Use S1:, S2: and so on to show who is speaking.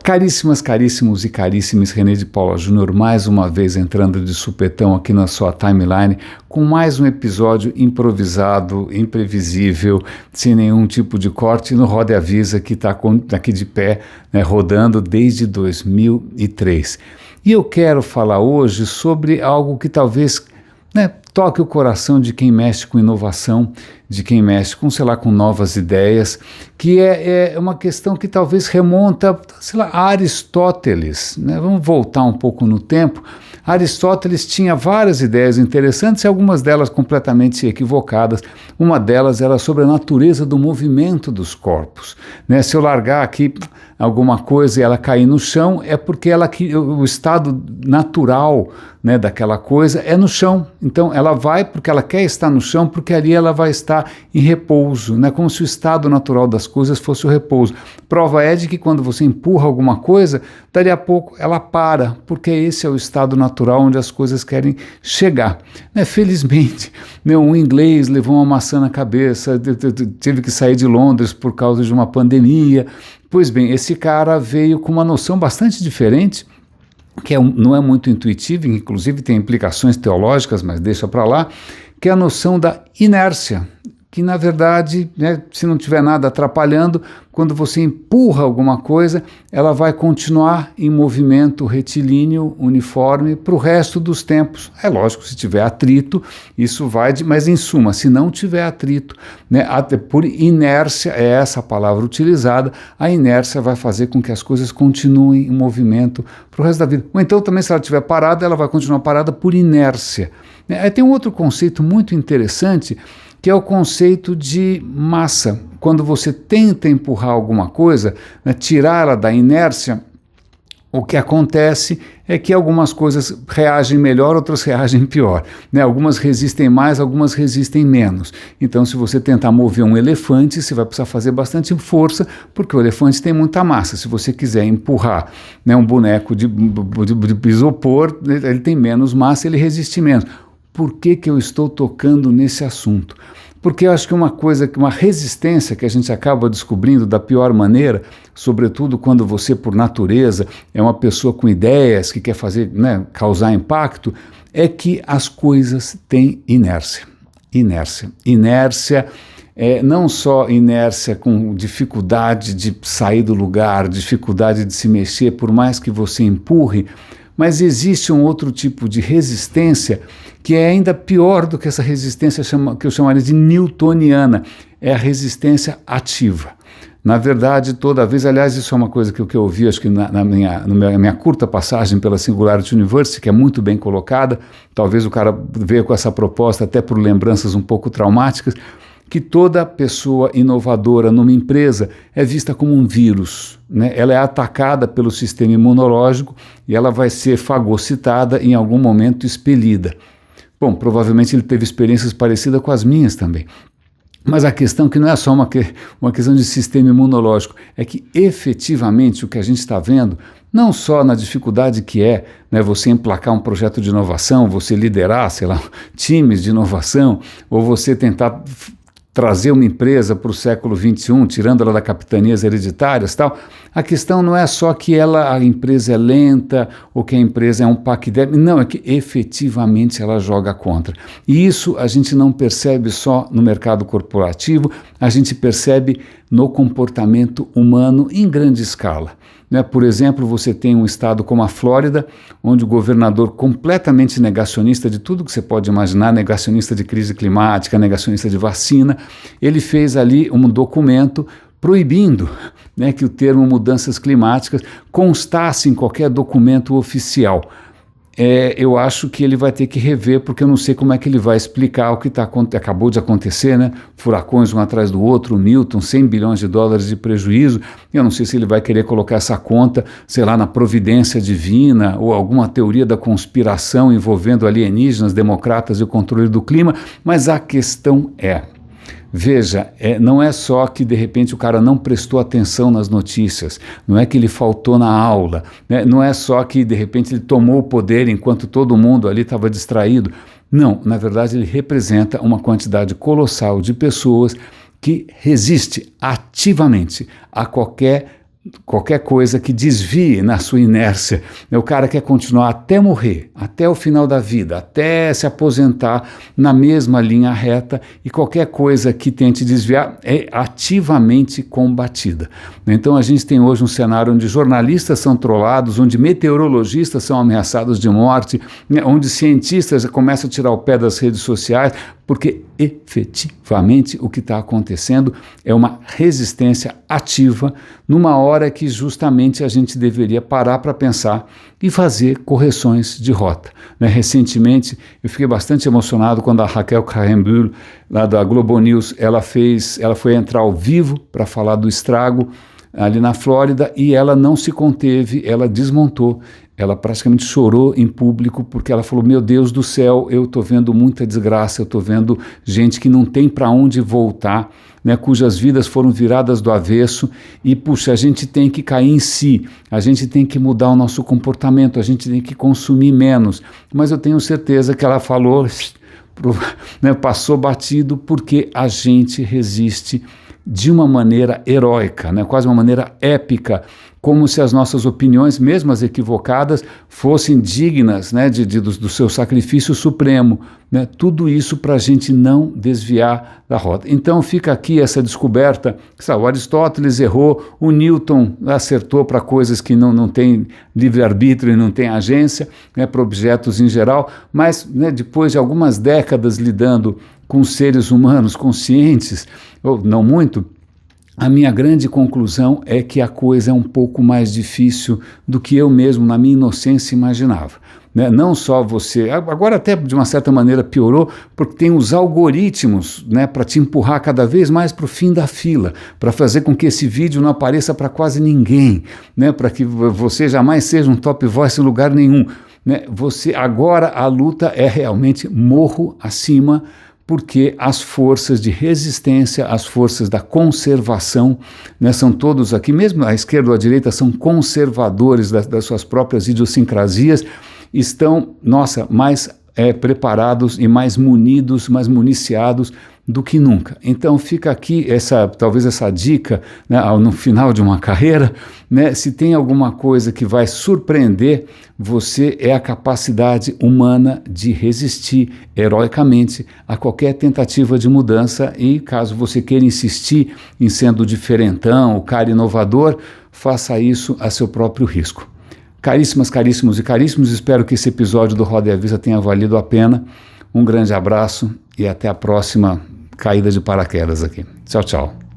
S1: Caríssimas, caríssimos e caríssimes, René de Paula Júnior, mais uma vez entrando de supetão aqui na sua timeline, com mais um episódio improvisado, imprevisível, sem nenhum tipo de corte, no Roda e Avisa, que está aqui de pé, né, rodando desde 2003. E eu quero falar hoje sobre algo que talvez, né, toque o coração de quem mexe com inovação, de quem mexe com, sei lá, com novas ideias, que é uma questão que talvez remonta, sei lá, a Aristóteles, né? Vamos voltar um pouco no tempo. Aristóteles tinha várias ideias interessantes e algumas delas completamente equivocadas. Uma delas era sobre a natureza do movimento dos corpos, né? Se eu largar aqui alguma coisa e ela cair no chão, é porque o estado natural, né, daquela coisa é no chão. Então ela vai porque ela quer estar no chão, porque ali ela vai estar em repouso, né, como se o estado natural das coisas fosse o repouso. Prova é de que quando você empurra alguma coisa, dali a pouco ela para, porque esse é o estado natural onde as coisas querem chegar. Né, felizmente, né, um inglês levou uma maçã na cabeça, teve que sair de Londres por causa de uma pandemia. Pois bem, esse cara veio com uma noção bastante diferente, que não é muito intuitiva, inclusive tem implicações teológicas, mas deixa para lá, que é a noção da inércia, que na verdade, né, se não tiver nada atrapalhando, quando você empurra alguma coisa, ela vai continuar em movimento retilíneo, uniforme, para o resto dos tempos. É lógico, se tiver atrito, isso vai, mas em suma, se não tiver atrito, né, por inércia, é essa a palavra utilizada, a inércia vai fazer com que as coisas continuem em movimento para o resto da vida. Ou então também, se ela estiver parada, ela vai continuar parada por inércia. Aí tem um outro conceito muito interessante, que é o conceito de massa. Quando você tenta empurrar alguma coisa, né, tirar ela da inércia, o que acontece é que algumas coisas reagem melhor, outras reagem pior, né? Algumas resistem mais, algumas resistem menos. Então, se você tentar mover um elefante, você vai precisar fazer bastante força, porque o elefante tem muita massa. Se você quiser empurrar, né, um boneco de isopor, ele tem menos massa, ele resiste menos. Por que eu estou tocando nesse assunto? Porque eu acho que uma resistência que a gente acaba descobrindo da pior maneira, sobretudo quando você, por natureza, é uma pessoa com ideias que quer fazer, né, causar impacto, é que as coisas têm inércia. Inércia não só inércia com dificuldade de sair do lugar, dificuldade de se mexer, por mais que você empurre, mas existe um outro tipo de resistência que é ainda pior do que essa resistência que eu chamaria de newtoniana, é a resistência ativa. Na verdade, toda vez, aliás, isso é uma coisa que eu ouvi, acho que na minha curta passagem pela Singularity University, que é muito bem colocada, talvez o cara veio com essa proposta até por lembranças um pouco traumáticas, que toda pessoa inovadora numa empresa é vista como um vírus, né? Ela é atacada pelo sistema imunológico e ela vai ser fagocitada, em algum momento expelida. Bom, provavelmente ele teve experiências parecidas com as minhas também. Mas a questão que não é só uma questão de sistema imunológico, é que efetivamente o que a gente está vendo, não só na dificuldade que é, né, você emplacar um projeto de inovação, você liderar, sei lá, times de inovação, ou você tentar trazer uma empresa para o século XXI, tirando ela da capitanias hereditárias e tal, a questão não é só que a empresa é lenta ou que a empresa é um paquiderme, não, é que efetivamente ela joga contra. E isso a gente não percebe só no mercado corporativo, a gente percebe no comportamento humano em grande escala. Né? Por exemplo, você tem um estado como a Flórida, onde o governador completamente negacionista de tudo que você pode imaginar, negacionista de crise climática, negacionista de vacina, ele fez ali um documento proibindo, né, que o termo mudanças climáticas constasse em qualquer documento oficial. Eu acho que ele vai ter que rever, porque eu não sei como é que ele vai explicar o que acabou de acontecer, né? Furacões um atrás do outro, o Milton, 100 bilhões de dólares de prejuízo. Eu não sei se ele vai querer colocar essa conta, sei lá, na providência divina ou alguma teoria da conspiração envolvendo alienígenas, democratas e o controle do clima, mas a questão é... Veja, não é só que de repente o cara não prestou atenção nas notícias, não é que ele faltou na aula, né? Não é só que de repente ele tomou o poder enquanto todo mundo ali estava distraído. Não, na verdade ele representa uma quantidade colossal de pessoas que resiste ativamente a qualquer qualquer coisa que desvie na sua inércia. O cara quer continuar até morrer, até o final da vida, até se aposentar na mesma linha reta, e qualquer coisa que tente desviar é ativamente combatida. Então a gente tem hoje um cenário onde jornalistas são trollados, onde meteorologistas são ameaçados de morte, onde cientistas começam a tirar o pé das redes sociais, porque efetivamente o que está acontecendo é uma resistência ativa numa hora que justamente a gente deveria parar para pensar e fazer correções de rota. Recentemente eu fiquei bastante emocionado quando a Raquel Karrenbühl, lá da Globo News, ela foi entrar ao vivo para falar do estrago ali na Flórida, e ela não se conteve, ela desmontou, ela praticamente chorou em público, porque ela falou: meu Deus do céu, eu estou vendo muita desgraça, eu estou vendo gente que não tem para onde voltar, cujas vidas foram viradas do avesso, e puxa, a gente tem que cair em si, a gente tem que mudar o nosso comportamento, a gente tem que consumir menos. Mas eu tenho certeza que ela falou, passou batido, porque a gente resiste de uma maneira heróica, quase uma maneira épica, como se as nossas opiniões, mesmo as equivocadas, fossem dignas do seu sacrifício supremo. Tudo isso para a gente não desviar da rota. Então fica aqui essa descoberta: o Aristóteles errou, o Newton acertou para coisas que não tem livre-arbítrio e não tem agência, para objetos em geral, mas depois de algumas décadas lidando com seres humanos conscientes, ou não muito, a minha grande conclusão é que a coisa é um pouco mais difícil do que eu mesmo, na minha inocência, imaginava. Não só você, agora até de uma certa maneira piorou, porque tem os algoritmos para te empurrar cada vez mais para o fim da fila, para fazer com que esse vídeo não apareça para quase ninguém, para que você jamais seja um top voice em lugar nenhum. Agora a luta é realmente morro acima, porque as forças de resistência, as forças da conservação, são todos aqui, mesmo a esquerda ou a direita, são conservadores das suas próprias idiosincrasias, estão, mais preparados e mais munidos, mais municiados do que nunca. Então fica aqui talvez essa dica, no final de uma carreira, se tem alguma coisa que vai surpreender você, é a capacidade humana de resistir heroicamente a qualquer tentativa de mudança, e caso você queira insistir em sendo diferentão, o cara inovador, faça isso a seu próprio risco. Caríssimas, caríssimos e caríssimos, espero que esse episódio do Roda e Avisa tenha valido a pena. Um grande abraço e até a próxima caída de paraquedas aqui. Tchau, tchau.